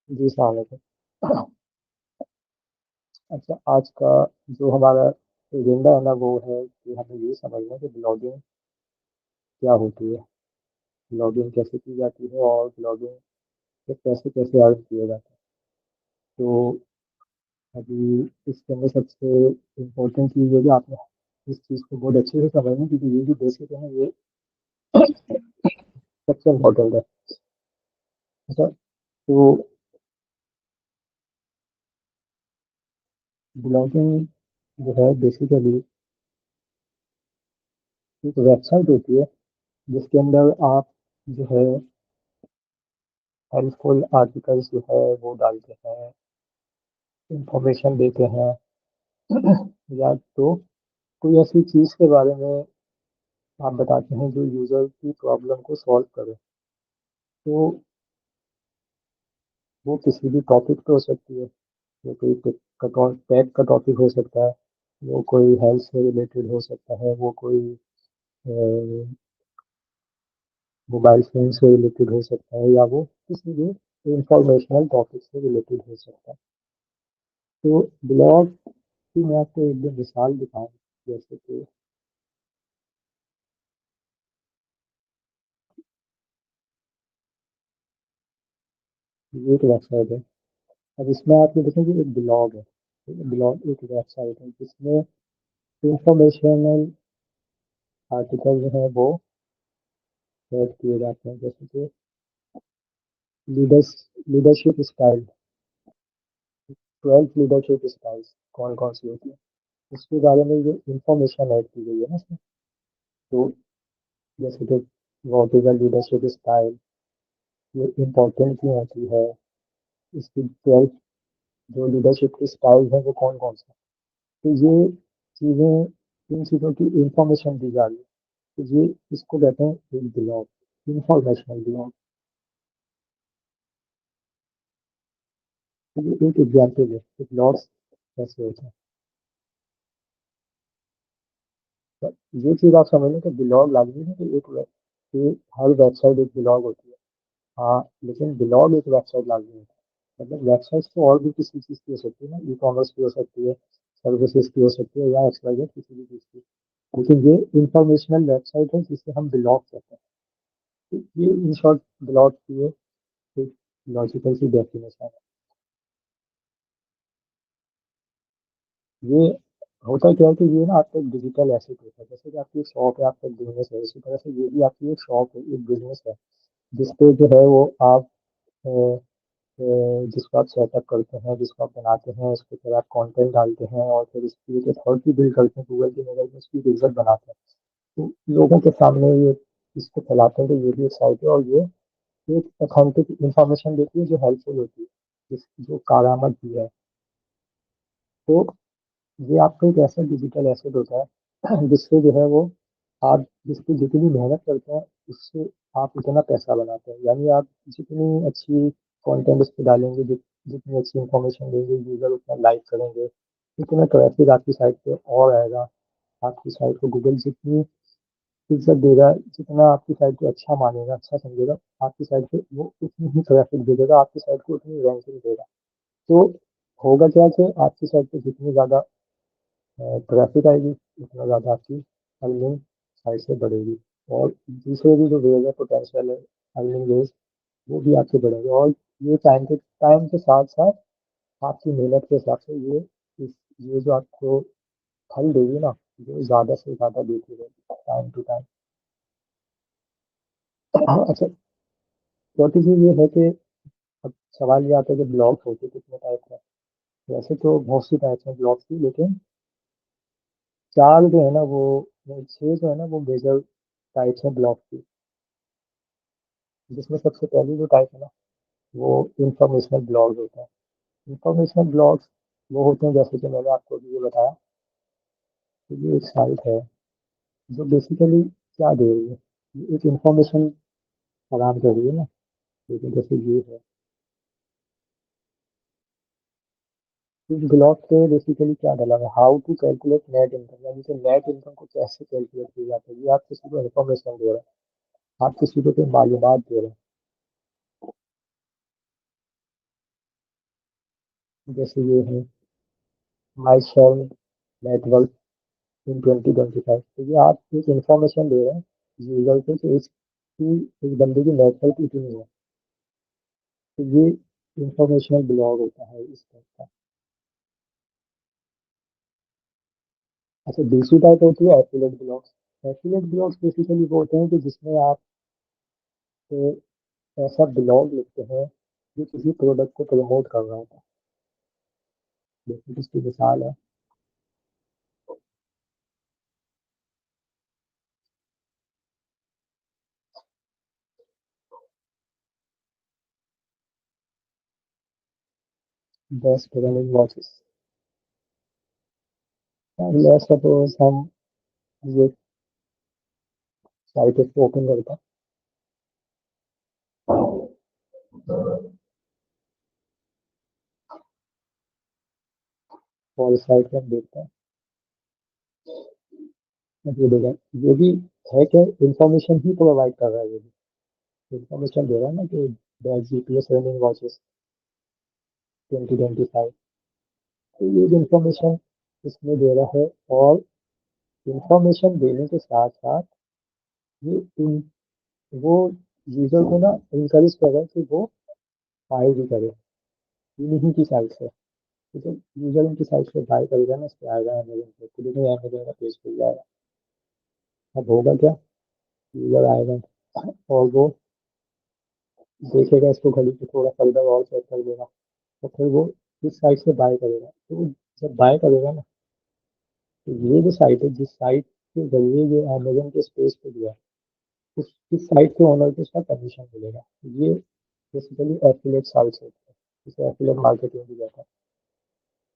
जी, सलाम वालेकुम। अच्छा, आज का जो हमारा एजेंडा है ना, वो है कि हमें ये समझना है कि ब्लॉगिंग क्या होती है, ब्लॉगिंग कैसे की जाती है और ब्लॉगिंग से पैसे कैसे अर्न किए जाते हैं। तो अभी इसके अंदर सबसे इम्पोर्टेंट चीज़ है कि आपने इस चीज़ को बहुत अच्छे से समझना है, क्योंकि ये जो बेसिक है ना, ये सबसे इम्पोर्टेंट है। अच्छा, तो ब्लॉगिंग जो है बेसिकली एक वेबसाइट होती है जिसके अंदर आप जो है हेल्पफुल आर्टिकल्स जो है वो डालते हैं, इंफॉर्मेशन देते हैं, या तो कोई ऐसी चीज़ के बारे में आप बताते हैं जो यूज़र की प्रॉब्लम को सॉल्व करे। तो वो किसी भी टॉपिक पे हो सकती है, वो कोई टेक का टॉपिक हो सकता है, वो कोई हेल्थ से रिलेटेड हो सकता है, वो कोई मोबाइल फ़ोन से रिलेटेड हो सकता है, या वो किसी भी इंफॉर्मेशनल टॉपिक से रिलेटेड हो सकता है। तो ब्लॉग की मैं आपको एक दो मिसाल दिखाऊँ, जैसे कि ये एक वेबसाइट है। अब इसमें आप ये देखेंगे एक ब्लॉग है, ब्लॉग एक वेबसाइट है जिसमें इंफॉर्मेशनल आर्टिकल जो है वो ऐड किए जाते हैं, जैसे कि leaders leadership style, 12 leadership styles कौन कौन सी होती है, उसके बारे में जो इंफॉर्मेशन ऐड की गई है ना इसमें। तो जैसे कि what is a leadership style, ये इम्पोर्टेंट क्यों होती है, इसकी 12 जो लीडरशिप की स्टाइल है वो कौन कौन सा। तो ये चीज़ें, इन चीज़ों की इंफॉर्मेशन दी जा रही है। तो ये इसको कहते हैं एक ब्लॉग, इंफॉर्मेशनल ब्लॉग। तो ये एक एग्जाम्पल है कि ब्लॉग्स कैसे होते हैं। तो ये चीज़ आप समझ लें कि ब्लॉग लाजमी है कि कि हर वेबसाइट एक ब्लॉग होती है। हाँ, लेकिन ब्लॉग एक वेबसाइट लाजमी होता है। मतलब वेबसाइट तो और भी किसी चीज़ की हो सकती है ना, ई कॉमर्स की हो सकती है, सर्विसेज की हो सकती है, या एक्सवाइजेड किसी भी चीज़ की। लेकिन ये इंफॉर्मेशनल वेबसाइट है जिसे हम ब्लॉग कहते हैं। तो ये इन शॉर्ट ब्लॉग की एक लॉजिकल सी डेफिनेशन है। ये होता क्या है कि ये ना आपका एक डिजिटल एसेट होता है, जैसे कि आपकी एक शॉप है, आपका बिजनेस है, इसी तरह से ये भी आपकी एक शॉप है, एक बिजनेस है, जिसपे जो है वो आप अ, जिसको आप सेटअप करते हैं, जिसको आप बनाते हैं, उसके ऊपर आप कंटेंट डालते हैं और फिर उसकी एक अथॉरिटी बिल्ड करते हैं, गूगल की नज़र में उसकी एक इज्जत बनाते हैं। तो लोगों के सामने ये इसको फैलाते हैं कि ये भी एक साइट है, और ये एक ऑथेंटिक इंफॉर्मेशन देती है जो हेल्पफुल होती है, जो कारआमद भी है। तो ये आपका एक ऐसा डिजिटल एसेट होता है जिससे जो है वो आप जिसकी जितनी मेहनत करते हैं उससे आप उतना पैसा बनाते हैं। यानी आप जितनी अच्छी कंटेंट उस पे डालेंगे, जितनी अच्छी इंफॉर्मेशन देंगे, यूज़र उतना लाइक करेंगे, उतना ट्रैफिक आपकी साइट पे और आएगा। आपकी साइट को गूगल जितनी इज़्ज़त देगा, जितना आपकी साइट को अच्छा मानेगा, अच्छा समझेगा, आपकी साइट पे वो उतनी ही ट्रैफिक दे देगा, आपकी साइट को उतनी रैंकिंग देगा। तो होगा क्या कि आपकी साइट पे जितनी ज़्यादा ट्रैफिक आएगी, उतना ज़्यादा आपकी अर्निंग साइड से बढ़ेगी, और दूसरे भी जो वेज है, पोटेंशियल है अर्निंग वेज, वो भी आपके बढ़ेंगे। और ये टाइम के साथ साथ आपकी मेहनत के हिसाब से ये जो आपको फल देगी ना, जो ज़्यादा से ज़्यादा देती रहेगी टाइम टू टाइम। अच्छा, चौथी चीज़ ये है कि अब सवाल ये आता है कि ब्लॉग्स होते कितने टाइप के हैं। वैसे तो बहुत सी टाइप्स हैं ब्लॉग्स की, लेकिन चार जो है ना वो, नहीं, छह जो है ना वो मेजर टाइप्स हैं ब्लॉग की। जिसमें सबसे पहली जो टाइप है ना, वो इंफॉर्मेशनल ब्लॉग्स होते हैं। इंफॉर्मेशनल ब्लॉग्स वो होते हैं, जैसे कि मैंने आपको अभी ये बताया कि ये एक साइट है जो बेसिकली क्या दे रही है, ये एक इंफॉर्मेशन फराहम कर रही है ना। लेकिन जैसे ये है, इस ब्लॉग पे बेसिकली क्या डाला है, how to calculate net income, यानी कि नेट इनकम को कैसे कैलकुलेट किया जाता है। ये आप किसी को इन्फॉर्मेशन दे रहे हैं, आप किसी को कोई मालूमात दे रहे हैं। जैसे ये है माई शेल नेटवर्क इन 2025। तो ये आप एक इंफॉर्मेशन दे रहे हैं यूजर को कि इस बंदे की नेटवर्क इतनी है। तो ये इंफॉर्मेशनल ब्लॉग होता है इस टाइप का। अच्छा, दूसरी टाइप होती है affiliate blogs. Affiliate blogs basically वो होते हैं कि जिसमें आप ऐसा ब्लॉग लिखते हैं जो किसी प्रोडक्ट को प्रमोट कर रहा होता है। जैसे कि इसकी मिसाल है 10 रनिंग वॉचेस। सपोज हम ये साइट को ओपन करते हैं और इस साइट में हम देखते हैं। ये देखा, ये भी है क्या, इंफॉर्मेशन ही प्रोवाइड कर रहा है। ये भी इंफॉर्मेशन दे रहा है ना कि दैट जीपीएस रनिंग वॉचेस 2025। तो ये इंफॉर्मेशन इसमें दे रहा है। और इंफॉर्मेशन देने के साथ साथ ये वो यूजर को ना इनकरेज कर रहा है कि वो बाय भी करे इन्हीं की साइट से। तो जब यूजर इनकी साइट से बाय करेगा ना, इस पे आएगा अमेजन पे, खुद ही अमेजन का पेज खुल जाएगा। अब होगा क्या, यूजर आएगा और वो देखेगा इसको, घड़ी पे थोड़ा फर्दर और चेक कर देगा, तो फिर वो इस साइट से बाय करेगा। तो वो जब बाय करेगा ना, तो ये जो साइट है, जिस साइट के जरिए ये अमेजन के स्पेस पे दिया है, इस साइट के ओनर को इसका कमीशन मिलेगा। ये बेसिकली एफिलिएट साइट्स होती है, जिसे एफिलिएट मार्केटिंग भी कहते हैं।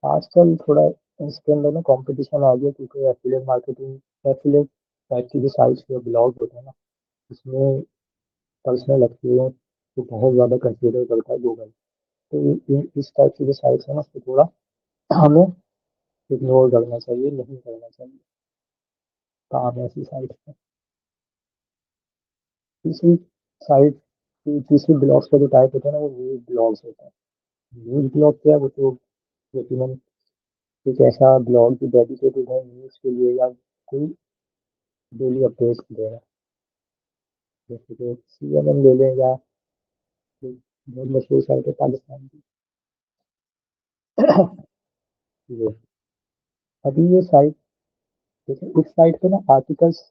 आजकल थोड़ा इसके अंदर ना कंपटीशन आ गया, क्योंकि एफिलिएट मार्केटिंग, एफिलिएट टाइप की जो साइट्स के ब्लॉग होते हैं ना, इसमें पर्सनल एक्सपीरियंस को बहुत ज़्यादा कंसिडर करता है गूगल। तो इस टाइप की जो साइट्स है ना, उसको थोड़ा हमें इग्नोर करना चाहिए, नहीं करना चाहिए काम ऐसी साइट है। तीसरी साइट, तीसरी ब्लॉग्स का जो टाइप होता है ना, वो न्यूज़ ब्लॉग्स होता है। न्यूज़ ब्लॉग क्या है, वो तो यकीनन एक ऐसा ब्लॉग जो डेडिकेटेड है न्यूज़ के लिए, या कोई डेली अपडेट्स दे रहा है। जैसे कि CNN ले लें, या कोई बहुत मशहूर साइट है पाकिस्तान की, ये। अभी ये साइट, देखिए इस साइट पे ना आर्टिकल्स,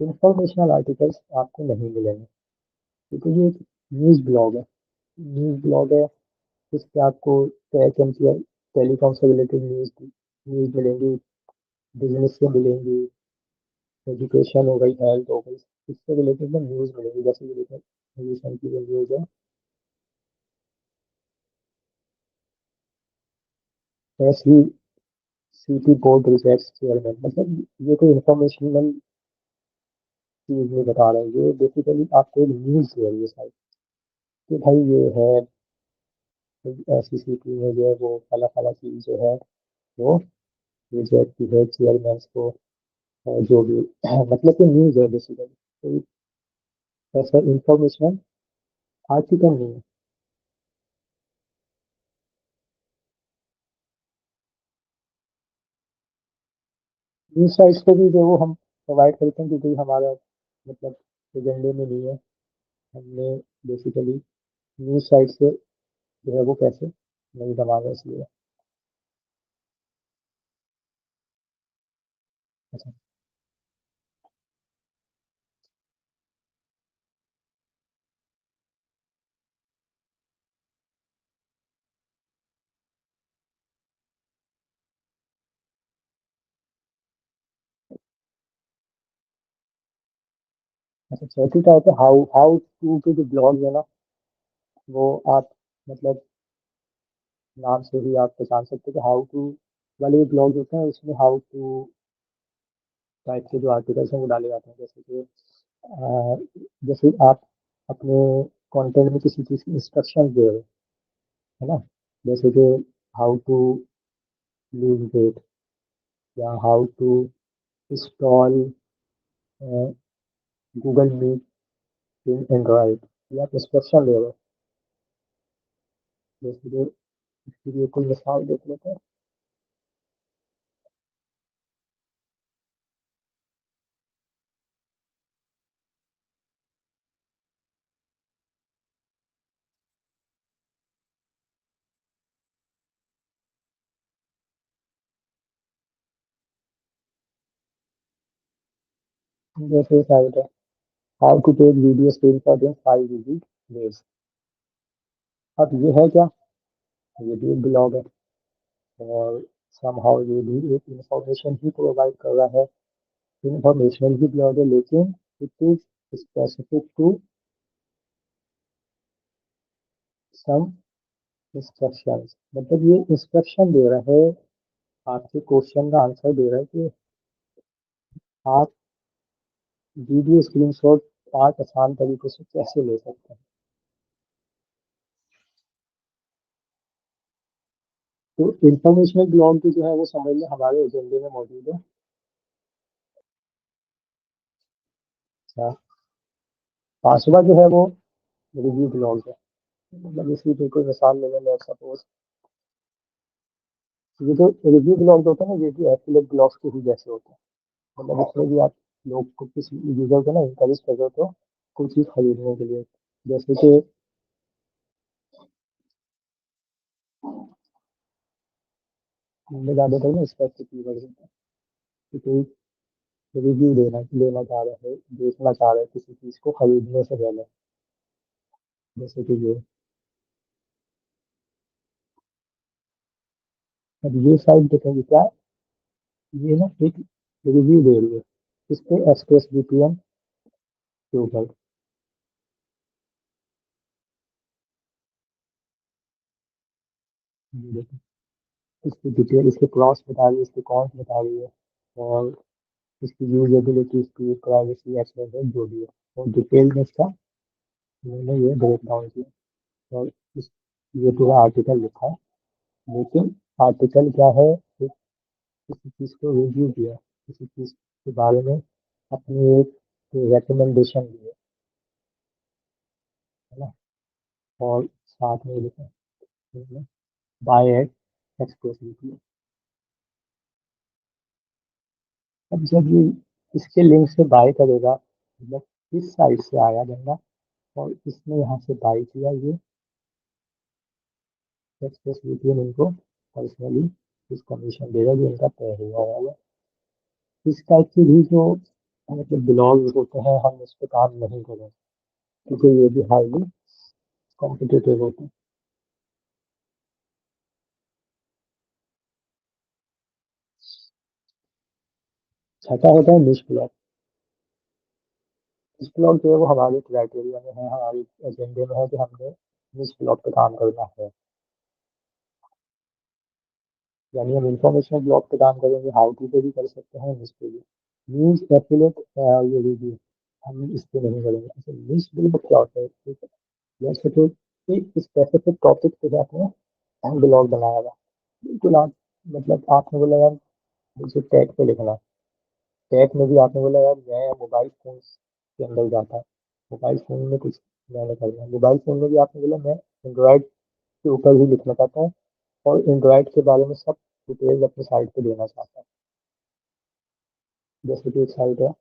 इंफॉर्मेशनल आर्टिकल्स आपको नहीं मिलेंगे, क्योंकि ये एक न्यूज़ ब्लॉग है। न्यूज़ ब्लॉग है, इस पे आपको टेक एंड टेलीकॉम से रिलेटेड न्यूज़ न्यूज़ मिलेंगी, बिजनेस से मिलेंगी, एजुकेशन हो गई, हेल्थ हो गई, इससे रिलेटेड ना न्यूज़ मिलेंगी। जैसे कि देखो, रिसेंटली जो न्यूज़ है, एसवी सीटी बोर्ड रिजेक्ट्स चेयरमैन, मतलब ये कोई इंफॉर्मेशनल चीज़ नहीं बता रहा है, ये बेसिकली आपको एक न्यूज़ दे रही है साइट कि भाई ये है, ऐसी सिटी में जो है वो फला फला चीज़ जो है वो रिजेक्ट की है चेयरमैन को, जो भी मतलब कि न्यूज़ है बेसिकली, कोई ऐसा इंफॉर्मेशन आर्टिकल नहीं है। न्यूज़ साइट्स को भी जो वो हम प्रोवाइड करते हैं, क्योंकि हमारा मतलब एजेंडे में नहीं है, हमने बेसिकली न्यूज़ साइट से जो है वो पैसे नहीं कमाना, इसलिए। अच्छा, अच्छा, चौथी टाइप है हाउ हाउ टू के जो ब्लॉग है ना, वो आप मतलब नाम से ही आप पहचान सकते हो कि हाउ टू वाले ब्लॉग होते हैं, उसमें हाउ टू टाइप के जो आर्टिकल्स हैं वो डाले जाते हैं। जैसे कि जैसे आप अपने कंटेंट में किसी चीज़ की इंस्ट्रक्शन दे रहे हो, है ना, जैसे कि हाउ टू लूज वेट, या how to install Google Meet in Android, या आप इंस्ट्रक्शन दे रहे हो, जैसे कि इसके लिए कोई मिसाल देख लेते हैं। जैसे साइट है, how to take video screenshot in 5 easy ways. अब ये है क्या, ये भी एक ब्लॉग है, और समहाउ ये भी एक इंफॉर्मेशन ही प्रोवाइड कर रहा है। इंफॉर्मेशनल ही ब्लॉग है, लेकिन it is specific to some instructions. मतलब ये इंस्ट्रक्शन दे रहा है, आपके क्वेश्चन का आंसर दे रहा है कि आप वीडियो स्क्रीनशॉट 5 आसान तरीकों से कैसे ले सकते हैं। तो इंफॉर्मेशनल ब्लॉग भी जो है वो समझ लें हमारे एजेंडे में मौजूद है। अच्छा, पांचवा जो है वो रिव्यू ब्लॉग है। मतलब इसकी तो कोई मिसाल ले लें, सपोज ये जो रिव्यू ब्लॉग होते हैं ना, ये भी एफिलिएट ब्लॉग्स के ही जैसे होते हैं। मतलब इसमें भी आप लोग को, किसी यूजर को ना इंकरेज कर रहे हो तो कोई चीज़ खरीदने के लिए। जैसे कि मैं ज़्यादातर ना स्पेसिफिक कीवर्ड होता है कि कोई रिव्यू देना लेना चाह रहे हैं, देखना चाह रहे हैं किसी चीज़ को खरीदने से पहले। जैसे कि ये, अब ये साइट देखेंगे क्या, ये ना एक रिव्यू दे रही है इस पे एक्सप्रेस वीपीएन के ऊपर। ये देखो, इसकी डिटेल, इसके प्रॉस बता रही है, इसके कॉन्स बता रही है, और इसकी यूजेबिलिटी, स्पीड, प्राइवेसी, एक्सपेंस जो भी है, और डिटेल में इसका मैंने ये ब्रेक डाउन किया। और इस ये पूरा आर्टिकल लिखा है। लेकिन आर्टिकल क्या है, एक किसी चीज़ को रिव्यू किया, किसी चीज़ के बारे में अपनी एक रिकमेंडेशन दी है ना। और साथ में लिखा है बाय एट एक्सक्लूसिव। अब जब ये इसके लिंक से बाय करेगा, मतलब इस साइट से आया बंदा और इसने यहाँ से बाय किया, ये एक्सप्रेस वीपीएन इनको पर्सनली कुछ कमीशन देगा जो इनका तय हुआ होगा। इस टाइप के भी जो मतलब ब्लॉग होते हैं, हम इस पे काम नहीं करें क्योंकि ये भी हाईली कॉम्पिटिटिव होते हैं। छठा होता है निश ब्लॉग। निश ब्लॉग जो है वो हमारे क्राइटेरिया में है, हमारे एजेंडे में है कि हमने निश ब्लॉग पे काम करना है। यानी हम इंफॉर्मेशनल ब्लॉग पे काम करेंगे, हाउ टू पे भी कर सकते हैं, न्यूज़ पे भी। न्यूज़ एफिलेट ये रिव्यू हम इस पे नहीं करेंगे। अच्छा, न्यूज़ ब्लॉग क्या होता है, ठीक है। जैसे कि एक स्पेसिफिक टॉपिक पे आपने ब्लॉग बनाया हुआ, बिल्कुल आप, मतलब आपने बोला यार मुझे टैग पे लिखना है। टैग में भी आपने बोला यार मैं मोबाइल फोन के अंदर जाता है, मोबाइल फोन में कुछ मैंने करना है। मोबाइल फोन में भी आपने बोला मैं एंड्रॉइड के ऊपर भी लिखना चाहता हूँ, और एंड्रॉइड के बारे में सब डिटेल्स अपनी साइट पे देना चाहता हूँ। जैसे कि एक साइट है,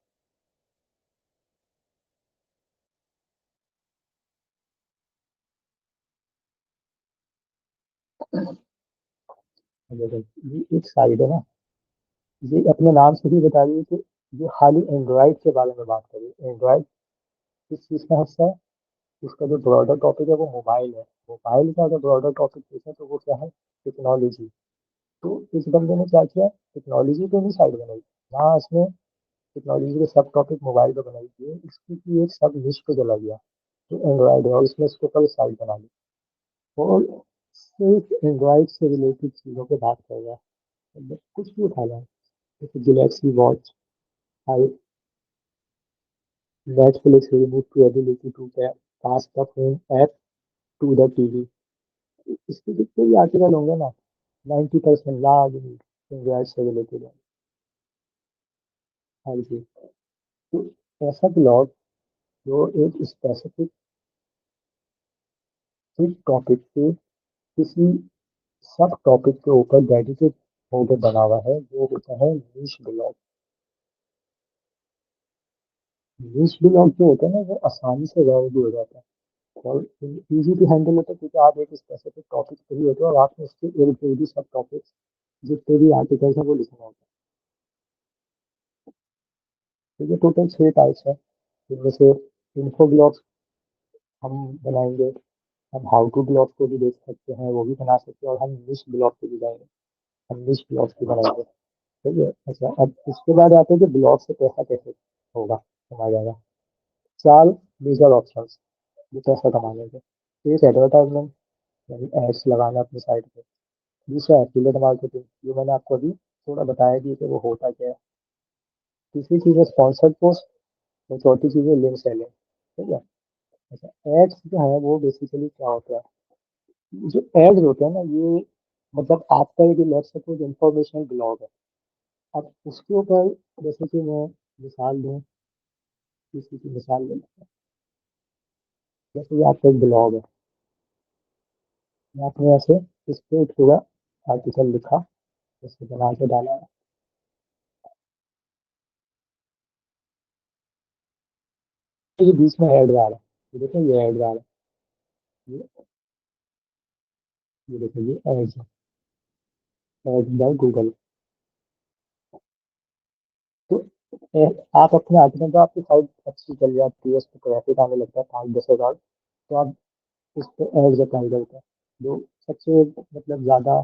जैसे ये एक साइट है ना, ये अपने नाम से ही बता रही है कि ये खाली एंड्रॉइड के बारे में बात करिए। एंड्रॉइड किस चीज़ का हिस्सा है, इसका जो ब्रॉडर टॉपिक है वो मोबाइल है। मोबाइल का अगर ब्रॉडर टॉपिक देखें तो वो क्या है, टेक्नोलॉजी। तो इस बंदे ने क्या किया, टेक्नोलॉजी पे भी साइट बनाई। यहाँ इसने टेक्नोलॉजी के सब टॉपिक मोबाइल पे बनाई थी, इसकी की एक सब लिस्ट पे चला गया तो एंड्रॉइड है, और इसने इसके ऊपर साइट बना ली, और सिर्फ एंड्रॉइड से रिलेटेड चीज़ों पे बात कर रहा है। मतलब कुछ भी उठा लें, जैसे Galaxy watch, Netflix removed the ability to pass the phone app to the TV। इसके जितने भी आर्टिकल होंगे ना, 90% लार्ज एंड्रॉइड से रिलेटेड है हर चीज। तो ऐसा ब्लॉग जो एक स्पेसिफिक टॉपिक पे किसी सब टॉपिक के ऊपर डेडिकेट होकर बना हुआ है, वो होता है नीश ब्लॉग। नीश ब्लॉग जो होता है ना, वो आसानी से गाँव भी हो जाता है और इजी टू हैंडल होता है, क्योंकि आप एक स्पेसिफिक टॉपिक पे ही होते हो और आपने उसके इर्द गिर्द ही सब टॉपिक्स जितने भी आर्टिकल्स हैं वो लिखना होता है। तो ये टोटल 6 टाइप्स है, जिनमें से इन्फो ब्लॉग्स हम बनाएंगे, हम हाउ टू ब्लॉग को भी देख सकते हैं, वो भी बना सकते हैं, और हम निश ब्लॉग को भी जाएंगे, हम निश ब्लॉग भी बनाएंगे। ठीक है। अच्छा, अब इसके बाद आते हैं कि ब्लॉग से पैसा कैसे होगा, कमाया जाएगा। 4 मेजर ऑप्शंस जो पैसा कमाने के। एक एडवर्टाइजमेंट, यानी एड्स लगाना अपनी साइट पे। दूसरा एफिलिएट मार्केटिंग, जो मैंने आपको अभी थोड़ा बताया भी कि वो होता क्या है। तीसरी चीज़ है स्पॉन्सर्ड पोस्ट, और चौथी चीज़ है लिंक सेलिंग। ठीक है। अच्छा, एड्स जो है वो बेसिकली क्या होता है, जो एड्स होते हैं ना, ये मतलब आपका एक लेट्स सपोज इंफॉर्मेशनल ब्लॉग है। अब उसके ऊपर, जैसे कि मैं मिसाल दूं, किसी की मिसाल ले लेते हैं। जैसे कि आपका एक ब्लॉग है, आपने ऐसे इस पे एक पूरा आर्टिकल लिखा, जैसे बना के डाला है। तो ये बीच में ऐड आ रहा है, ये देखो ये ऐड आ रहा है, ये देखो ये एड्स है, एड्स बाय गूगल। तो आप अपने आर्टिकल, तो आपकी साइट अच्छी चल जाती है, उस पर ट्रैफिक आने लगता है 5-10 हज़ार, तो आप उस पर एड्स अप्लाई करते हैं। जो सबसे मतलब ज़्यादा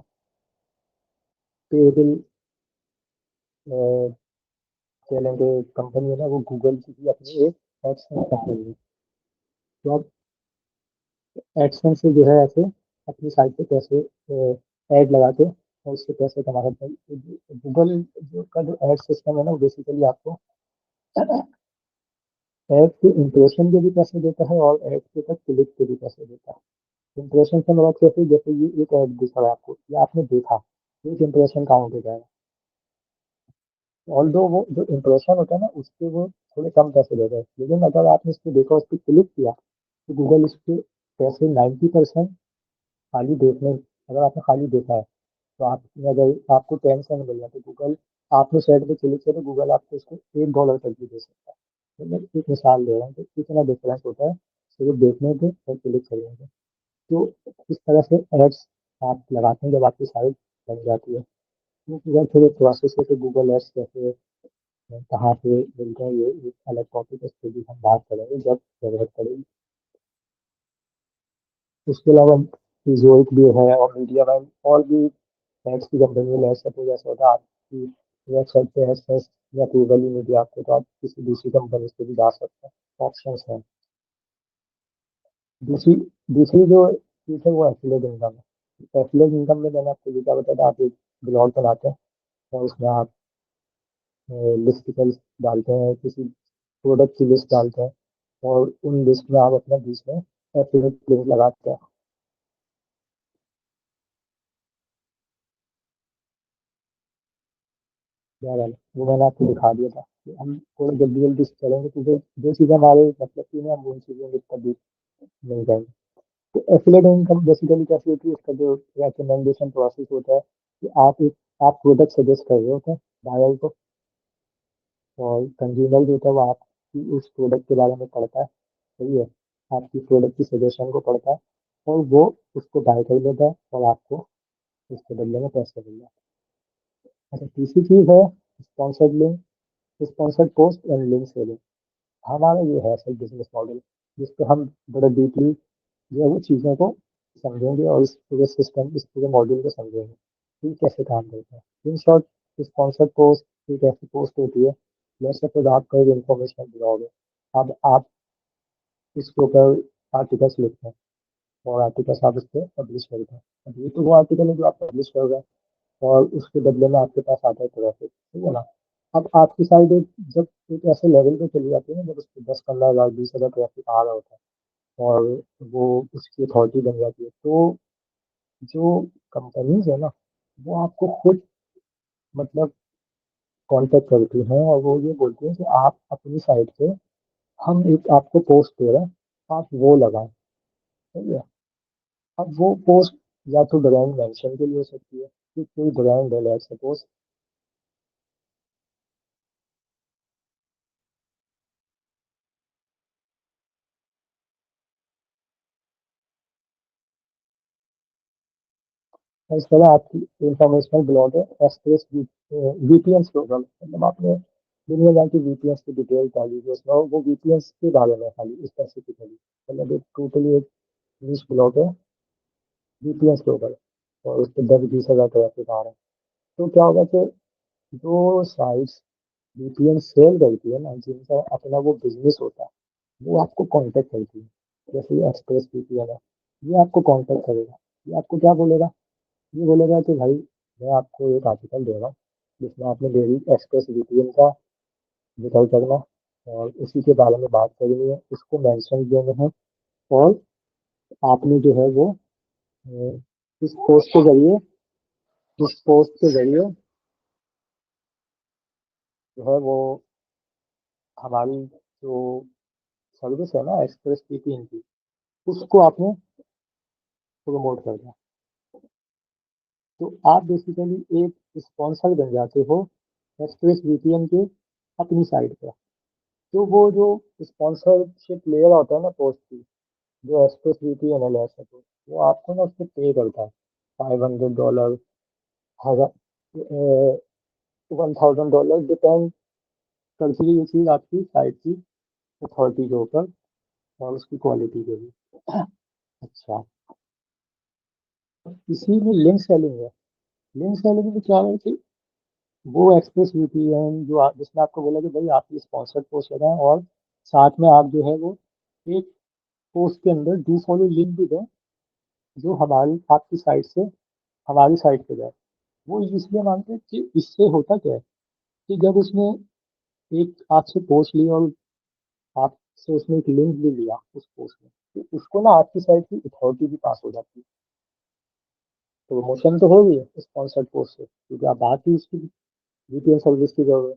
पेबल कह लेंगे कंपनी है ना, वो गूगल की भी अपनी एक एडसेंस कंपनी है। तो आप एडसेंस से जो है ऐसे अपनी साइट पे पैसे ऐड लगा के और उससे पैसे कमा सकते हैं। गूगल जो का जो एड सिस्टम है ना, वो बेसिकली आपको ऐड के इंप्रेशन के भी पैसे देता है और ऐड के तक क्लिक के भी पैसे देता है। इंप्रेशन से मतलब कैसे, जैसे ये एक ऐड दिख रहा है आपको, या आपने देखा, एक इंप्रेशन काउंट हो जाएगा। ऑल्दो वो जो इंप्रेशन होता है ना, उसके वो थोड़े कम पैसे देते हैं, लेकिन अगर आपने इस पे देखा, उस पर क्लिक किया, तो गूगल इस पे पैसे 90% खाली देखने, अगर आपने खाली देखा है, तो आप, अगर आपको 10 सेंट मिल रहा है, तो गूगल, आपने साइट पे क्लिक किया तो गूगल आपको इसको $1 तक भी दे सकता है। तो मैं एक मिसाल दे रहा हूँ कि कितना डिफरेंस होता है सिर्फ देखने पे और क्लिक करने पे। तो इस तरह से एड्स आप लगाते हैं जब आपकी साइट बन जाती है। तो गूगल फिर एक प्रोसेस है कि गूगल एड्स कैसे, कहाँ पे मिलते हैं, ये एक अलग टॉपिक है, इस पर भी हम बात करेंगे जब जरूरत पड़ेगी। उसके अलावा जोइक भी है और मीडिया मैन, और भी एड्स की कंपनी है। सपोज ऐसा होता है आपकी वेबसाइट पे एड्स या अप्रूवल ही नहीं दिया आपको, तो आप किसी दूसरी कंपनी से भी जा सकते हैं, ऑप्शंस हैं। दूसरी दूसरी जो चीज़ है वो एफिलिएट इनकम है। एफिलिएट इनकम में मैंने आपको ये क्या बताया था, आप एक ब्लॉग बनाते हैं और उसमें आप लिस्टिकल्स डालते हैं, किसी प्रोडक्ट की लिस्ट डालते हैं, और उन लिस्ट में आप अपना बीच में एफिलिएट लिंक लगाते हैं। क्या वाला, वो मैंने आपको दिखा दिया था कि हम थोड़ा जल्दी जल्दी से चलेंगे, तो जो चीज़ें हमारे मतलब की ना, हम उन चीज़ों में इतना डीप नहीं जाएंगे। तो एफिलिएट इनकम बेसिकली कैसी होती है, इसका जो रिकमेंडेशन प्रोसेस होता है कि आप प्रोडक्ट सजेस्ट कर रहे होते हैं बायर को, और कंज्यूमर जो होता है वो आपकी उस प्रोडक्ट के बारे में पढ़ता है। सही है, आपकी प्रोडक्ट की सजेशन को पढ़ता है, और वो उसको बाय कर लेता है, और आपको उसके बदले में पैसे मिल जाते हैं। अच्छा, तीसरी चीज़ है sponsored link, sponsored post and link selling. हमारा ये है सर बिजनेस मॉडल, जिस पे हम बड़ा डीपली जो है वो चीज़ों को समझेंगे, और इस पूरे सिस्टम, इस पूरे मॉड्यूल को समझेंगे कि कैसे काम करता है। इन शॉर्ट, स्पॉन्सर्ड पोस्ट एक ऐसी पोस्ट होती है, जैसे खुद आपका एक इन्फॉर्मेशन ब्लॉग है, अब आप इसके ऊपर आर्टिकल्स लिखते हैं, और आर्टिकल्स आप इस पर पब्लिश करते हैं। अब ये तो वो आर्टिकल है जो आप पब्लिश कर रहे हैं, और उसके बदले में आपके पास आता है ट्रैफिक, ठीक है ना। अब आपकी साइड एक, जब एक ऐसे लेवल पे चली जाती है ना, जब उस पर 10-15 हज़ार 20 हज़ार ट्रैफिक आ रहा होता है, और वो उसकी अथॉरिटी बन जाती है, तो जो कंपनीज है ना, वो आपको खुद मतलब कांटेक्ट करती हैं, और वो ये बोलती हैं कि आप अपनी साइट पे, हम एक आपको पोस्ट दे रहे हैं, आप वो लगाएं। ठीक है। अब वो पोस्ट या तो ब्रांड मेंशन के लिए हो सकती है कि कोई ब्रांड है, लेट्स सपोज। इस तरह आपकी इंफॉर्मेशनल ब्लॉग है एक्सप्रेस वीपीएन प्रोग्राम, मतलब आपने दुनिया भर की वीपीएन की डिटेल डाली जो उसमें वो वीपीएन के बारे में खाली स्पेसिफिकली, मतलब एक टोटली एक निश ब्लॉग है वीपीएन के ऊपर, और उस पर 10-20 हज़ार ट्रैफिक आ रहा है। तो क्या होगा कि जो साइट्स वीपीएन सेल करती है ना, जिनका अपना वो बिजनेस होता है, वो आपको कांटेक्ट करती है। जैसे ये एक्सप्रेस वीपीएन है, ये आपको कांटेक्ट करेगा। ये आपको क्या बोलेगा? ये बोलेगा कि भाई मैं आपको एक आर्टिकल दे रहा हूँ जिसमें आपने डेली एक्सप्रेस वीपीएन का जिक्र करना और उसी के बारे में बात करनी है, उसको मेंशन देना है। और आपने जो है वो अ, इस पोस्ट के जरिए इस पोस्ट के जरिए जो है वो हमारी जो सर्विस है ना एक्सप्रेस वीपीएन की, उसको आपने प्रमोट करना। तो आप बेसिकली एक स्पॉन्सर बन जाते हो एक्सप्रेस वीपीएन के अपनी साइट पर। तो वो जो स्पॉन्सरशिप लेयर होता है ना पोस्ट की, जो एक्सप्रेस वीपीएन है लेट्स सपोज, वो आपको ना उसको पे करता है $500, हजार, $1,000, डिपेंड करती है ये चीज़ आपकी साइट की अथॉरिटी के ऊपर और उसकी क्वालिटी के भी। अच्छा, इसी में लिंक सेलिंग है। लिंक सेलिंग में क्या है कि वो एक्सप्रेस वीपीएन जो जिसने आपको बोला कि भाई आप ये स्पॉन्सर्ड पोस्ट लगाएं और साथ में आप जो है वो एक पोस्ट के अंदर डू फॉलो लिंक भी दें जो हमारी आपकी साइट से हमारी साइट पे जाए। वो इसलिए मांगते हैं कि इससे होता क्या है कि जब उसने एक आपसे पोस्ट ली और आपसे उसने एक लिंक भी लिया उस पोस्ट में, तो उसको ना आपकी साइट की अथॉरिटी भी पास हो जाती है। प्रमोशन तो होगी स्पॉन्सर्ड पोस्ट से, क्योंकि आप बात ही उसकी वीपीएन सर्विस की कर रहे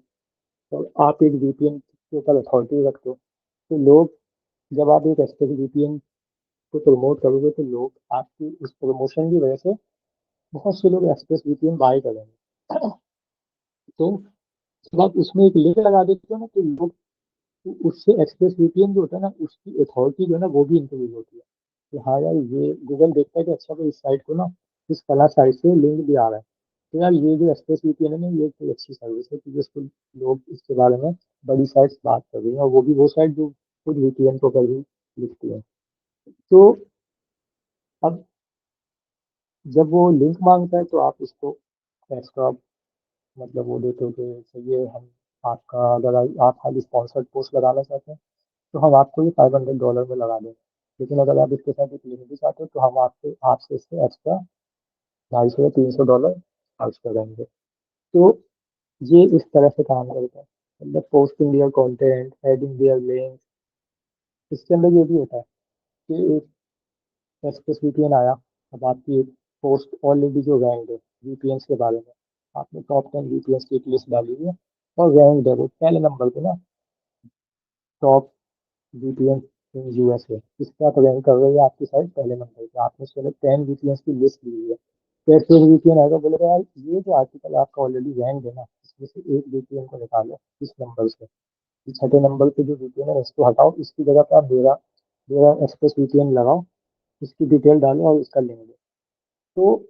हो और आप एक वीपीएन के ऊपर अथॉरिटी रखते हो। तो लोग, जब आप एक एक्सप्रेस वीपीएन को प्रमोट करोगे तो लोग आपकी उस प्रमोशन की वजह से बहुत से लोग एक्सप्रेस वीपीएन बाय करेंगे। तो जब आप उसमें एक लिंक लगा देते हो ना तो लोग, तो उससे एक्सप्रेस वीपीएन जो होता है ना उसकी अथॉरिटी जो है ना वो भी इंक्रीज होती है कि हाँ यार ये गूगल देखता है कि अच्छा भाई इस साइट को ना इस फला साइट से लिंक भी आ रहा है, तो यार ये जो एक्सप्रेस वीपीएन है ना ये कोई अच्छी सर्विस है क्योंकि इसको लोग इसके बारे में बड़ी साइट्स बात कर रही हैं, और वो भी वो साइट जो खुद वीपीएन को कर ही लिखती है। तो अब जब वो लिंक मांगता है तो आप उसको एक्स्ट्रा, मतलब वो देते हो कि चलिए हम आपका, अगर आप खाली स्पॉन्सर्ड पोस्ट लगाना चाहते हैं तो हम आपको ये $500 में लगा देंगे, लेकिन अगर आप इसके साथ एक लिंक भी चाहते हो तो हम आपसे आपसे इससे एक्स्ट्रा 250 या $300 चार्ज करेंगे। तो ये इस तरह से काम करता है, मतलब पोस्टिंग दियर कंटेंट, एडिंग दियर लिंक। इसके अंदर ये भी होता है कि एक एक्सप्रेस वीपीएन आया, अब आपकी एक पोस्ट ऑलरेडी जो रैंक है वीपीएन के बारे में, आपने टॉप 10 वीपीएन की एक लिस्ट डाली हुई है और रैंक है वो पहले नंबर पे ना, टॉप वीपीएन इन यूएसए, इस पे आप रैंक कर रहे हो आपकी साइट पहले नंबर पे, आपने चलो 10 वीपीएन की लिस्ट ली हुई है। फिर फिर वीपीएन आएगा बोलेगा यार ये जो आर्टिकल आपका ऑलरेडी रैंक है ना इसमें से एक वीपीएन को निकालो इस नंबर से, इस छठे नंबर पे जो वीपीएन है इसको हटाओ, इसकी जगह पे आप मेरा मेरा एक्सप्रेस वीपीएन लगाओ, इसकी डिटेल डालो और इसका लिंक दो। तो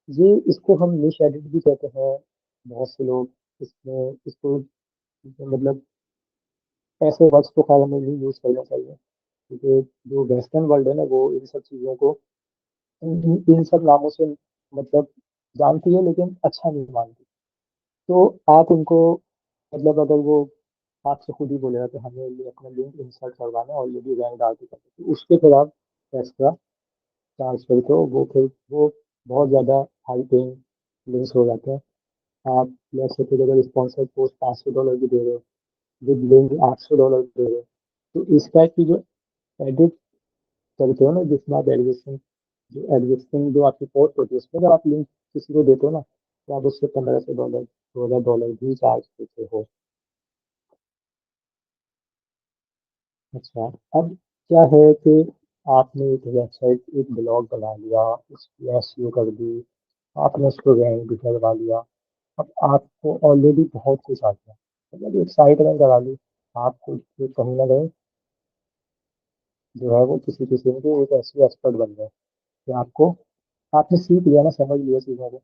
ये इसको हम निश एडिट भी कहते हैं। बहुत से लोग इसमें इसको, मतलब ऐसे वर्ड्स तो खैर हमें नहीं यूज करना चाहिए क्योंकि जो वेस्टर्न वर्ल्ड है ना वो इन सब चीज़ों को इन सब नामों से मतलब जानती है लेकिन अच्छा नहीं मानती। तो आप उनको, मतलब अगर वो आपसे खुद ही बोलेगा कि हमें ये अपना लिंक इंसर्ट करवाना है और ये भी रैंक आर्टिकल, तो उसके फिर आप एक्स्ट्रा चार्ज करते हो, वो फिर वो बहुत ज़्यादा हाई पेइंग लिंक्स हो जाते हैं। आप जैसे फिर अगर स्पॉन्सर्ड पोस्ट $500 की दे रहे हो, विद लिंक $800 दे रहे हो, तो इस टाइप की जो एडिट करते हो ना जिसमें आप एडजस्टिंग जो आपकी पोस्ट होती है उसमें जब आप लिंक किसी को देते हो ना तो आप उससे $1,500 $2,000 भी चार्ज करते हो। अच्छा, अब क्या है कि आपने एक वेबसाइट, एक ब्लॉग बना लिया, उसकी एसईओ कर दी, आपने उसको रैंक भी करवा लिया। अब आपको ऑलरेडी बहुत कुछ आ गया, मतलब एक साइट रैंक करा ली। आपको ये कहीं ना कहीं जो है वो किसी किस्म के एक ऐसे एक्सपर्ट बन गए कि आपको, आपने सीख लिया ना, समझ लिया चीज़ों को।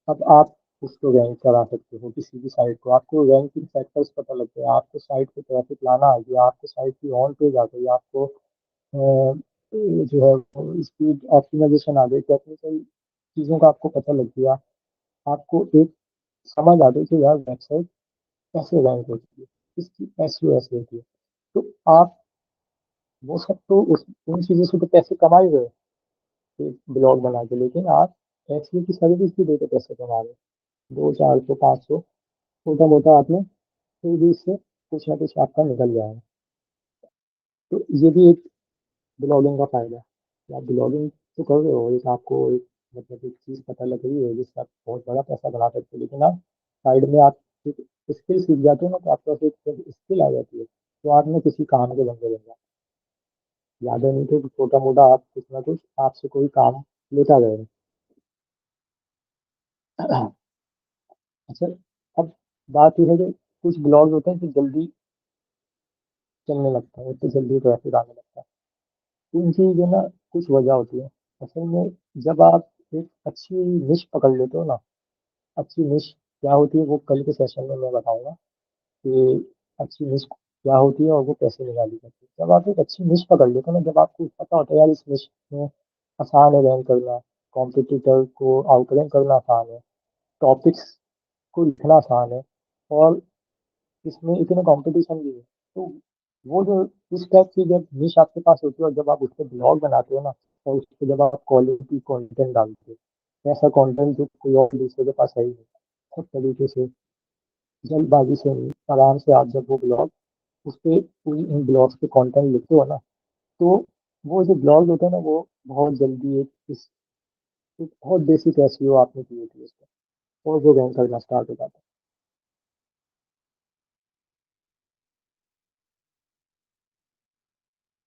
अब आप उसको रैंक करा सकते हो किसी भी साइट को। आपको रैंकिंग फैक्टर्स पता लग गए, आपको साइट पे ट्रैफिक लाना आ गया, आपको साइट की ऑन पेज आ गई, आपको ये जो है स्पीड ऑप्टिमाइजेशन आ गई, टेक्निकल चीज़ों का आपको पता लग गया। आपको एक समझ आ गई कि यार वेबसाइट कैसे रैंक होती है, इसकी एसईओ ऐसे होती है। तो आप वो सब तो उस उन चीज़ों से तो पैसे कमा ही रहे हो एक ब्लॉग बना के, लेकिन आप एसईओ की सर्विस भी देके पैसे कमा रहे हो। 200, 400, 500 छोटा मोटा आपने फिर भी इससे कुछ ना कुछ आपका निकल जाएगा। तो ये भी एक ब्लॉगिंग का फायदा है कि आप ब्लॉगिंग तो कर रहे हो, एक आपको एक मतलब एक चीज़ पता लग रही है जिससे आप बहुत बड़ा पैसा बना सकते हो, लेकिन आप साइड में आप एक स्किल सीख जाते हो ना, तो आपके पास एक स्किल आ जाती है, तो आप ना किसी काम के बंदे बन जाते हो। ज़्यादा नहीं तो छोटा मोटा आप कुछ ना कुछ आपसे कोई काम लेता रहेगा। अच्छा, अब बात यह है कि कुछ ब्लॉग होते हैं जो जल्दी चलने लगता है, उससे जल्दी ट्रैफिक आने लगता है। तो इनकी जो ना कुछ वजह होती है। असल में जब आप एक अच्छी निश पकड़ लेते हो ना, अच्छी निश क्या होती है वो कल के सेशन में मैं बताऊंगा कि अच्छी निश क्या होती है और वो कैसे निकाली जाती है। जब आप एक अच्छी निश पकड़ लेते हो ना, जब आपको पता होता है यार इस निश में आसान है रैंक करना, कॉम्पिटिटर को आउट रैंक करना आसान है, टॉपिक्स को लिखना आसान है, और इसमें इतना कंपटीशन भी है। तो वो जो उस टाइप की जब निश आपके पास होती है और जब आप उस पर ब्लॉग बनाते हो ना, और उस पर जब आप क्वालिटी कंटेंट डालते हो, ऐसा कंटेंट जो कोई और दूसरे के पास है ही नहीं, सब तरीके से जल्दबाजी से नहीं, आराम से आप जब वो ब्लॉग उस पर उन ब्लॉग्स पे कंटेंट लिखते हो ना, तो वो जो ब्लॉग होते हैं ना वो बहुत जल्दी एक बहुत बेसिक एसईओ आपने की होती है उसका, और वो रैंक करना स्टार्ट हो जाता है।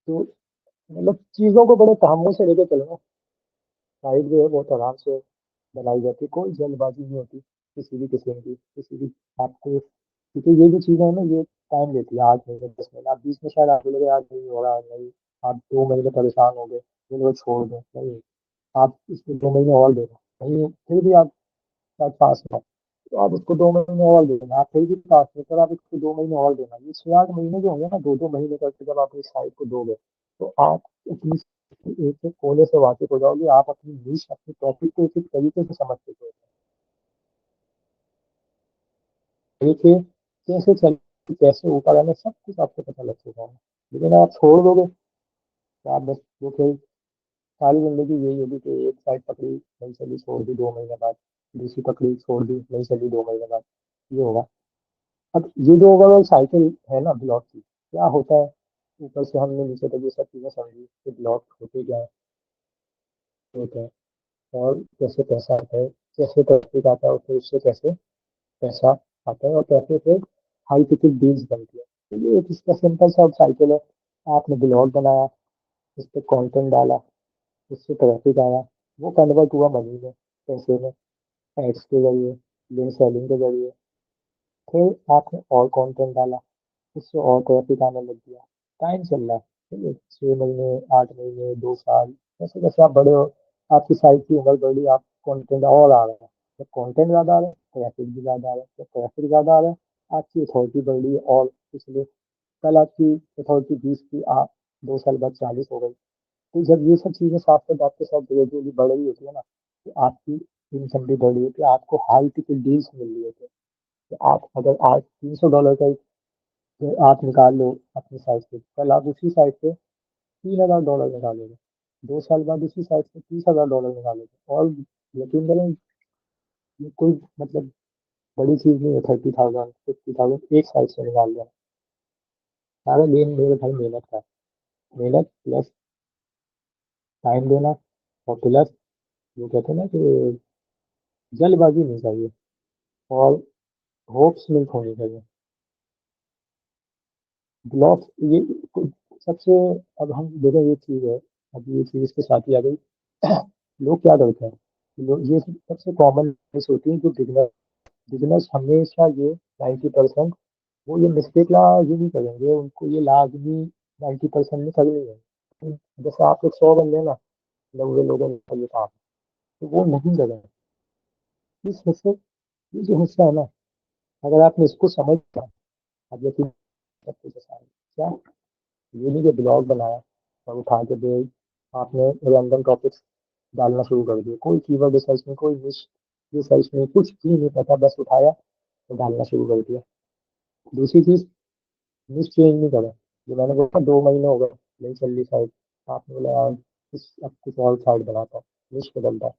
तो मतलब चीज़ों को बड़े तहम्मुल से लेके चलो ना। साइट जो है बहुत आराम से बनाई जाती है, कोई जल्दबाजी नहीं होती किसी भी किस्म की, किसी भी आपको, क्योंकि ये जो चीज़ें है ना ये टाइम लेती है, 8 महीने 10 महीने। आप बीच में शायद आप बोलोगे यार नहीं हो रहा, नहीं, आप 2 महीने परेशान हो गए, बोलोगे छोड़ दो, नहीं, आप इसको 2 महीने और दे दो, नहीं फिर भी आप शायद पास में हो, तो आप उसको 2 महीने और देना, आप फिर भी पास में, पर आप इसको 2 महीने और देना, ये 6 8 महीने जो होंगे ना, 2 2 महीने करके जब आप इस साइट को दोगे, तो आप अपनी एक एक कोने से वाकिफ हो जाओगे, आप अपनी नीश अपने टॉपिक को एक एक तरीके से समझ चुके हो, तरीके कैसे चल, कैसे ऊपर आना, सब कुछ आपको पता लग चुका है। लेकिन आप छोड़ दोगे तो आप बस वो फिर सारी जिंदगी यही होगी कि एक साइड पकड़ी नहीं चली, छोड़ दी 2 महीने बाद, दूसरी पकड़ी छोड़ दी नहीं चली 2 महीने बाद, ये होगा। अब ये जो ओवरऑल साइकिल है ना ब्लॉक की, क्या होता है, ऊपर से हमने नीचे तक ये सब चीज़ें समझी कि ब्लॉक होते क्या होते हैं, और कैसे पैसा आता है, कैसे ट्रैफिक आता है, और फिर उससे कैसे पैसा आता है, और कैसे फिर हाई टिकट डील्स बनती है। तो ये एक इसका सिंपल सा साइकिल है। आपने ब्लॉग बनाया, उस पर कॉन्टेंट डाला, उससे ट्रैफिक आया, वो कन्वर्ट हुआ मनी में, पैसे में, एड्स के जरिए, लिंक सेलिंग के जरिए। फिर आपने और कंटेंट डाला, उससे और ट्रैफिक आने लग गया, टाइम चल रहा है, ठीक है, 6 महीने, 8 महीने, 2 साल, जैसे जैसे आप बड़े हो, आपकी साइज की उम्र बढ़ी, आप कंटेंट और आ रहा है, जब कंटेंट ज़्यादा आ रहा है ट्रैफिक भी ज़्यादा आ रहा है, जब ट्रैफिक ज़्यादा आ रहा है आपकी अथॉरिटी बढ़ रही है, और इसलिए कल आपकी अथॉरिटी 20 की, आप 2 साल बाद 40 हो गई। तो जब ये सब चीज़ें साथ साथ आपके साथ ग्रेजुअली बढ़ रही होती है ना, तो आपकी इनकम भी बढ़ रही होती है, आपको हाई टिकट डील्स मिल रही होती है। तो आप अगर आज $300 का आप निकाल लो अपनी साइट से, कल आप उसी साइट से $3000 निकालोगे, 2 साल बाद उसी साइट से $30,000 निकालोगे, और यकीन करें ये कोई मतलब बड़ी चीज़ नहीं है, 30,000 50,000 एक साइट से निकाल लेना। सारा गेम मेरे भाई मेहनत का है। मेहनत प्लस टाइम देना, और प्लस वो कहते हैं ना कि जल्दबाजी नहीं चाहिए, और होप्स नहीं खोनी चाहिए। ब्लॉग्स ये कुछ सबसे, अब हम देखें ये चीज़ है, अब ये चीज़ इसके साथ ही आ गई। लोग क्या करते हैं, लोग ये सबसे कॉमन मिस होती है जो बिगनर, बिगनर्स हमेशा ये 90%, वो ये मिस्टेक ला ये नहीं करेंगे, उनको ये लाजमी 90% में करनी है। जैसे आप लोग 100 बन लेना, 90 लोगों का ये काम, तो वो नहीं करेंगे। इस हिस्से, ये जो हिस्सा है ना, अगर आपने इसको समझ लिया, अब यकीन सब कुछ आसान है। क्या, ये नहीं कि ब्लॉग बनाया और उठा के दे, आपने रैंडम टॉपिक्स डालना शुरू कर दिए, कोई कीवर्ड रिसर्च नहीं, कोई निश रिसर्च नहीं, कुछ भी नहीं पता, बस उठाया तो डालना शुरू कर दिया। दूसरी चीज, निश चेंज नहीं करा, जो मैंने बोला 2 महीने हो गए नहीं चल रही साइट, आपने बोला यार अब कुछ और साइट बनाता हूँ, निश बदलता,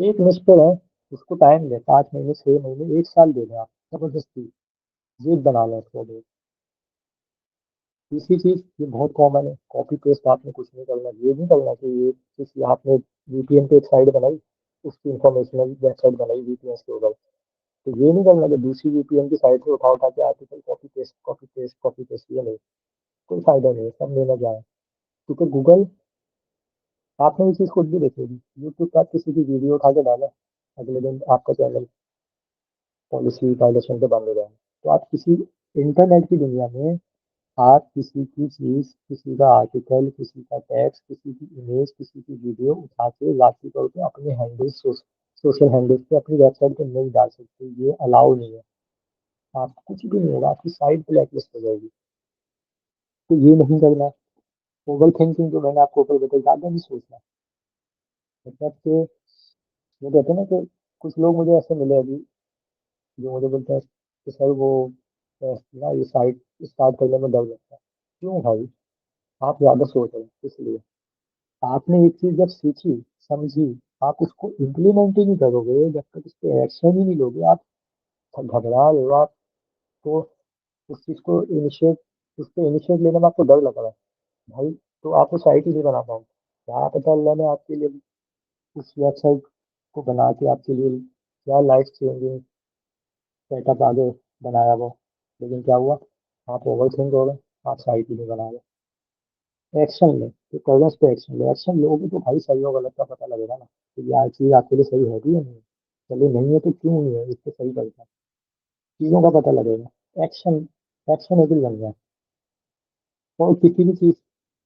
एक निश पे है, उसको टाइम दे, 5 महीने, 6 महीने, 1 साल दे दें आप जबरदस्ती, ये बना लें उसको। तीसरी चीज, ये बहुत कॉमन है, कॉपी पेस्ट आपने कुछ नहीं करना, ये नहीं करना कि ये किसी आपने वीपीएन पे एक साइट बनाई, उसकी इंफॉर्मेशनल वेबसाइट बनाई वीपीएन के ऊपर, तो ये नहीं करना कि दूसरी वीपीएन की साइट से उठा उठा के article copy paste copy paste copy paste, ये नहीं, कोई फायदा नहीं है, सब लेना जाए। क्योंकि गूगल, आपने ये चीज खुद भी देखी होगी, यूट्यूब पे आप किसी की वीडियो उठा के डाला, अगले दिन आपका चैनल पॉलिसी वायलेशन पे बंद हो जाए। तो आप किसी इंटरनेट की दुनिया में, आप किसी की चीज, किसी का आर्टिकल, किसी का टेक्स्ट, किसी की इमेज, किसी की वीडियो उठा के लाठी तौर पे अपने हैंडल, सोशल हैंडल पे, अपनी वेबसाइट पे नहीं डाल सकते, ये अलाउ नहीं है। आपको कुछ भी नहीं होगा, आपकी साइट ब्लैकलिस्ट हो जाएगी। तो ये नहीं करना। ओवर थिंकिंग जो मैंने आपको ऊपर बताया, ज्यादा नहीं सोचना, मतलब कि वो कहते हैं ना कि कुछ लोग मुझे ऐसे मिले अभी, जो मुझे बोलते हैं कि सर वो ना ये साइट स्टार्ट करने में डर लगता है। क्यों भाई, आप ज्यादा सोच रहे हैं इसलिए। आपने एक चीज जब सीखी, समझी, आप उसको इम्प्लीमेंट ही नहीं करोगे, जब तक उस पर एक्शन ही नहीं लोगे, आप घबरा रहे हो, आपको उस चीज को इनिशिएट, उस पर इनिशिएट लेने में आपको डर लग रहा है भाई, तो आप वो साइट ही नहीं बना पाओगे। क्या पता अल्लाह ने आपके लिए उस वेबसाइट को बना के आपके लिए क्या लाइफ चेंजिंग सेटअप आगे बनाया वो, लेकिन क्या हुआ, आप ओवर थिंक हो गए, आप साइट ही नहीं बना रहे। एक्शन ले, तो कॉलेज पे एक्शन ले, एक्शन लोगे तो भाई सही और गलत का पता लगेगा ना, कि यार चीज आपके लिए सही है भी या नहीं, चलिए नहीं है तो क्यों नहीं है, इसको सही करता है, चीजों का पता लगेगा। एक्शन, एक्शनेबल बन जाए। और किसी भी चीज,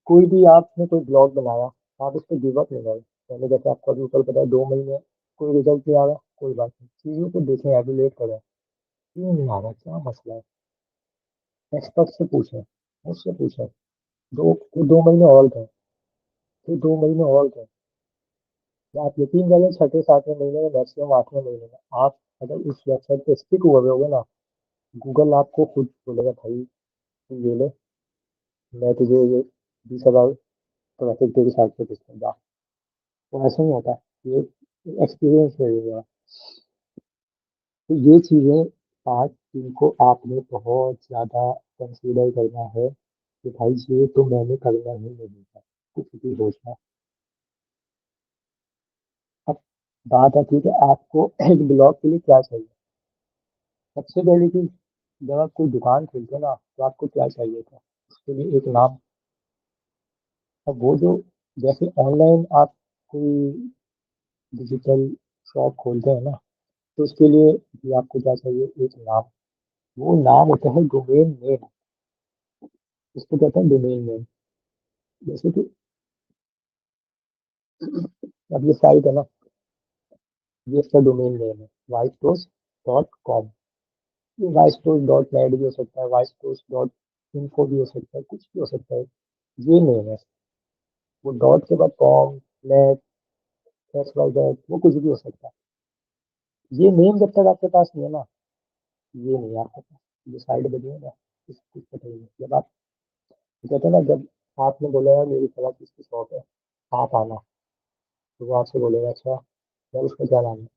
कोई भी आपने कोई ब्लॉग बनाया, आप उस पर गिव अप नहीं करें। पहले जैसे आपको अभी ऊपर पता है 2 महीने कोई रिजल्ट नहीं आ रहा, कोई बात नहीं, चीजों को देखें, एवेलुएट करें, क्यों नहीं आ रहा, क्या मसला है, एक्सपर्ट से पूछें, मुझसे पूछें। 2 महीने और थे, फिर 2 महीने और थे, या आप यकीन करें छठे सातवें महीने में, मैक्सिमम 8वें महीने में, आप अगर उस वेबसाइट पे स्टिक हुए होगे ना, गूगल आपको खुद बोलेगा भाई तू ये ले, मैं तुझे ये 20,000 ट्रैफिक तेरी साइट पे भेजूंगा। तो ऐसा ही होता है, ये एक्सपीरियंस है ये। तो ये चीजें आज इनको आपने बहुत ज्यादा कंसीडर करना है, कि भाई ये तो मैंने करना ही नहीं है, कुछ भी हो जाए। अब बात आती है कि आपको एक ब्लॉग के लिए क्या चाहिए। सबसे पहले कि जब आप कोई दुकान खोलते हो ना, तो आपको क्या चाहिए था, उसके लिए एक नाम। अब वो जो, जैसे ऑनलाइन आप कोई डिजिटल शॉप खोलते हैं ना, तो उसके लिए भी आपको क्या चाहिए, एक नाम। वो नाम होता है डोमेन नेम, इसको कहते हैं डोमेन नेम। जैसे कि अब ये साइट है ना, ये इसका डोमेन नेम है वाइटोस.com। ये वाइटोस.नेट भी हो सकता है, वाइटोस.info भी हो सकता है, कुछ भी हो सकता है, ये नेम है। वो डॉट के बाद com, net, X Y Z, वो कुछ भी हो सकता है। ये नेम जब तक आपके पास नहीं है ना, ये नहीं है आपके पास, ये साइड बनी है ना, इस कुछ पता ही नहीं। जब आप कहते हैं ना, जब आपने बोला यार मेरी फला चीज की शॉप है, आप आना, तो वो आपसे बोलेगा अच्छा यार उसका क्या नाम है,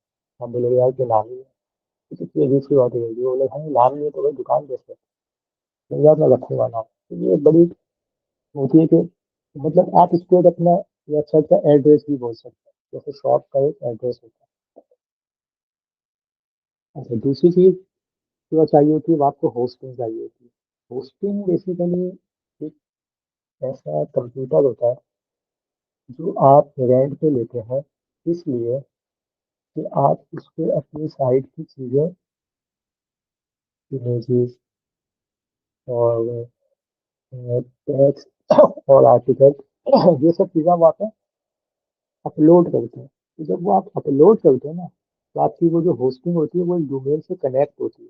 आप बोलोगे यार के नाम ही है। तो कितनी अजीब सी बात होगी, बोले हाँ नाम नहीं है तो भाई दुकान कैसे है? नहीं यार मैं रखूंगा नाम, तो ये बड़ी होती है कि, मतलब आप इसको एक अपना वेबसाइट का एड्रेस भी बोल सकते हैं, जैसे शॉप का एक एड्रेस होता है। अच्छा, दूसरी चीज जो चाहिए होती है, वो आपको होस्टिंग चाहिए होती है। होस्टिंग बेसिकली एक ऐसा कंप्यूटर होता है, जो आप रेंट पे लेते हैं इसलिए कि आप उस पे अपनी साइट की चीज़ें, इमेजेस और टेक्स्ट और आर्टिकल ये सब चीज़ें आप वहाँ पे अपलोड करते हैं। तो जब वो आप अपलोड करते हैं ना, तो आपकी वो जो होस्टिंग होती है वो एक डोमेन से कनेक्ट होती है।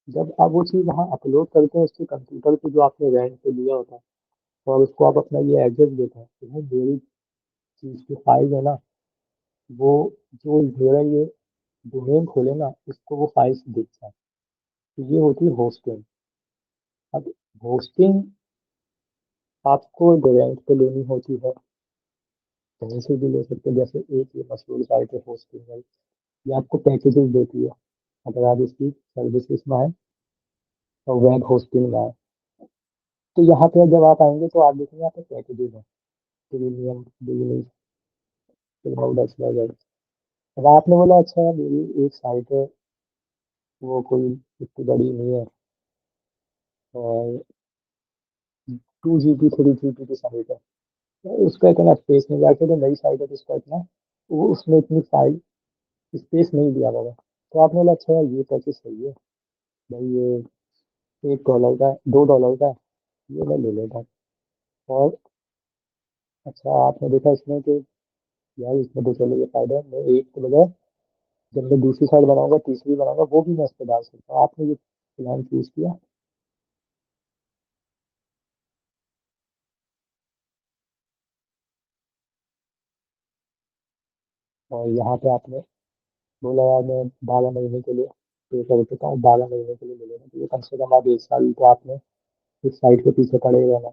जब आप वो चीज़ वहाँ अपलोड करते हैं उसके कंप्यूटर पे जो आपने रेंट पे लिया होता है, और उसको आप अपना ये एड्रेस देते हैं, तो वो मेरी चीज़ की फाइल है ना, वो जो मेरा ये डोमेन खोले ना उसको वो फाइल्स दिख जाए। तो ये होती है होस्टिंग। अब होस्टिंग आपको रेंट पे लेनी होती है, कहीं से भी ले सकते हैं। जैसे एक ये मशहूर साइट है होस्टिंग है, ये आपको पैकेजेस देती है अगर आप इसकी सर्विसेज में आए और वेब होस्टिंग में आए। तो यहाँ पे जब आप आएंगे तो आप देखेंगे यहाँ पे पैकेजेस हैं, प्रीमियम, बिजनेस, क्लाउड, एक्सवाइजेड। अब आपने बोला अच्छा यार मेरी एक साइट है, वो कोई इतनी बड़ी नहीं है, और 2 GB 3 GB की साइट है, तो उसका इतना स्पेस नहीं जाके, तो नई साइट है तो उसका इतना, वो उसमें इतनी फाइल स्पेस नहीं दिया होगा। तो आपने बोला अच्छा यार ये पैकेज सही है भाई, ये $1 का है, $2 का है, ये मैं ले लेता हूँ। और अच्छा आपने देखा इसमें कि यार इसमें तो चलो ये फायदा है, मैं एक के बजाय जब मैं दूसरी साइड बनाऊंगा, तीसरी बनाऊंगा, वो भी मैं इस पे डाल सकता हूँ। आपने ये प्लान चूज किया, और यहाँ पे आपने बोला यार मैं 12 महीने के लिए पे कर देता हूँ, 12 महीने के लिए ले लेना, तो ये कम से कम आप 1 साल तो आपने इस साइड के पीछे पड़े ही रहना।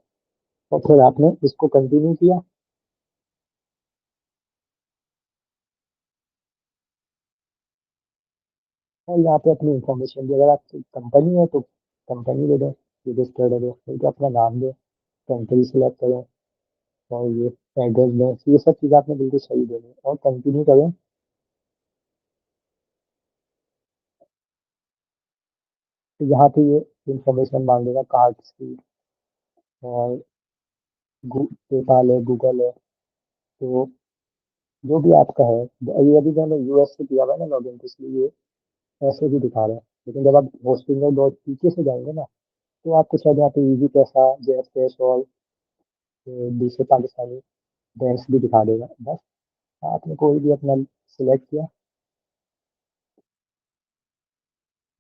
और फिर आपने इसको कंटिन्यू किया, और यहाँ पे अपनी इंफॉर्मेशन दी। अगर आपकी कंपनी है तो कंपनी दे दें, रजिस्टर्ड है तो अपना नाम दें, कंट्री सेलेक्ट करें, और ये एड्रेस दें, ये सब चीज़ आपने बिल्कुल सही देनी है और कंटिन्यू करें। तो यहाँ पे ये इंफॉर्मेशन मांगेगा कार्ड्स की, और पेपाल है, गूगल है, तो जो भी आपका है। ये अभी मैंने यूएस से किया हुआ है ना लॉगिन, तो इसलिए ये ऐसे भी दिखा रहा है। लेकिन जब आप होस्टिंग और डॉट पीके से जाएंगे ना, तो आपको शायद यहाँ पे इजी पैसा, जेट कैश और दूसरे पाकिस्तानी बैंक्स भी दिखा देगा। बस आपने कोई भी अपना सिलेक्ट किया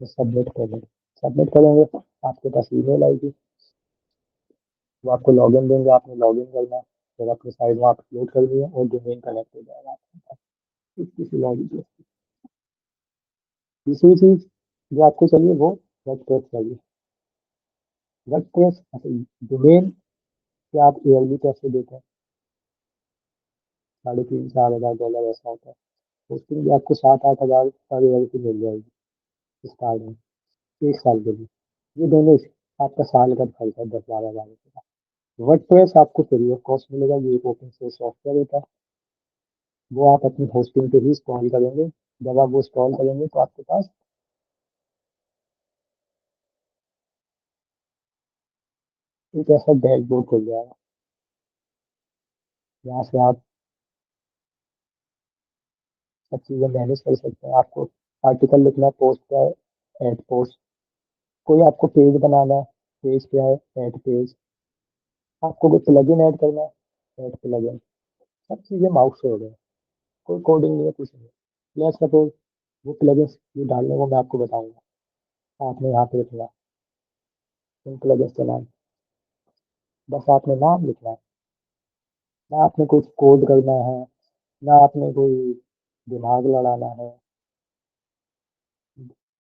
तो सबमिट कर दें। सबमिट करेंगे, आपके पास ईमेल आएगी, वो आपको लॉगिन देंगे, आपने लॉगिन करना है, फिर अपनी साइट वहाँ अपलोड करनी है और डोमेन कनेक्ट हो जाएगा आपके पास। इतनी सी लॉजिक है। दूसरी चीज जो आपको चाहिए वो वर्डप्रेस चाहिए। वर्डप्रेस डोमेन के आप ईयरली पैसे देते हैं, 3,500 4,000 डॉलर ऐसा होता है। होस्टिंग भी आपको 7-8 हज़ार पर ईयर की मिल जाएगी स्टार्ट में, 1 साल के लिए। ये दोनों आपका साल का खर्चा है 10-12 हज़ार रुपये का। वर्डप्रेस आपको फ्री ऑफ कॉस्ट मिलेगा, ये एक ओपन सोर्स सॉफ्टवेयर होता है। वो आप अपनी होस्टिंग पे ही इंस्टॉल करेंगे। जब आप वो इंस्टॉल करेंगे तो आपके पास एक ऐसा डैशबोर्ड खुल जाएगा, जहाँ से आप सब चीज़ें मैनेज कर सकते हैं। आपको आर्टिकल लिखना है, पोस्ट क्या है, एड पोस्ट, कोई आपको पेज बनाना है, पेज क्या है, एड पेज, आपको कोई प्लगइन ऐड करना है, एड प्लगइन, सब चीज़ें माउस से हो गए। कोई कोडिंग नहीं है, कुछ नहीं। लेट्स सपोज वो प्लगइन ये डालने को मैं आपको बताऊंगा, आपने यहाँ पे लिखना है उन प्लगइन के नाम, बस आपने नाम लिखना है, ना आपने कुछ कोड करना है, ना आपने कोई दिमाग लड़ाना है।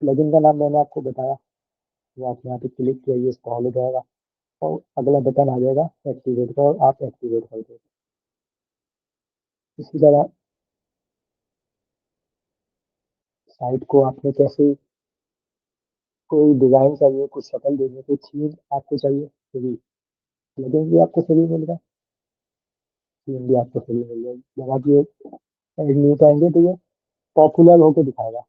प्लगइन का नाम मैंने आपको बताया, वो आप यहाँ पे क्लिक किया, ये इंस्टॉल हो जाएगा, और अगला बटन आ जाएगा एक्टिवेट का, और आप एक्टिवेट कर दो। इसी तरह साइट को आपने कैसे, कोई डिजाइन चाहिए, कुछ शक्ल देनी है, कोई थीम आपको चाहिए फ्री, प्लगइन भी आपको फ्री मिल रहा है, थीम भी आपको फ्री मिल जाएगी। जब आप ये एड न्यू पाएंगे तो ये पॉपुलर होकर दिखाएगा,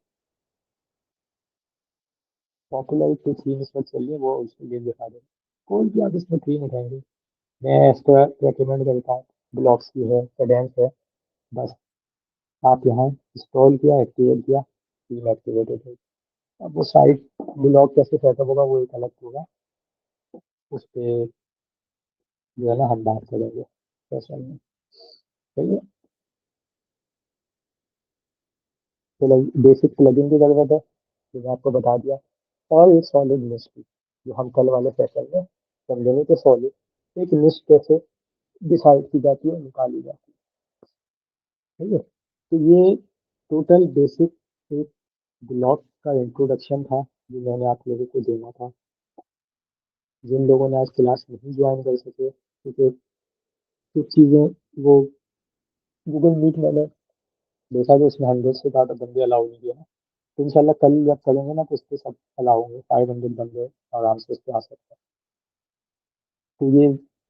पॉपुलर जो थीम इस वक्त चल रही है वो उसके लिए दिखा देगा। कोई भी आप इसमें थीम उठाएंगे, मैं इसको रेकमेंड करता हूँ, ब्लॉक्स की है, कैडेंस है, बस आप यहाँ इंस्टॉल किया, एक्टिवेट किया, टीम एक्टिवेटेड है। अब वो साइट ब्लॉक कैसे सेटअप होगा वो एक अलग होगा, उस पर जो है ना हम बात करेंगे सेशन में। सही है। तो बेसिक प्लगइन की जरूरत है, जो मैं आपको बता दिया, और एक सॉलिड लिस्ट जो हम कल वाले सेशन में समझेंगे कि सॉलिड एक लिस्ट कैसे डिसाइड की जाती है, निकाली जाती है। ठीक है। तो ये टोटल बेसिक एक ब्लॉक का इंट्रोडक्शन था जो मैंने आप लोगों को देना था। जिन लोगों ने आज क्लास नहीं ज्वाइन कर सके क्योंकि कुछ चीज़ें वो गूगल मीट मैंने देखा कि उसमें 100 से ज़्यादा बंदे अलाउ नहीं किए ना। तो इंशाल्लाह कल जब करेंगे ना तो उस पर सब अलाउ होंगे, 500 बंदे आराम से उस पर आ सकते हैं। तो ये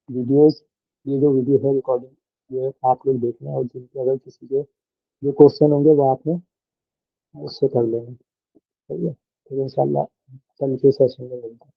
वीडियोस, ये जो वीडियो है रिकॉर्डिंग, ये आप लोग देखना, और जिनके अगर किसी के जो क्वेश्चन होंगे वो आपने मुझसे कर लेंगे। ठीक है। तो इंशाल्लाह कल के सेशन में मिलते हैं।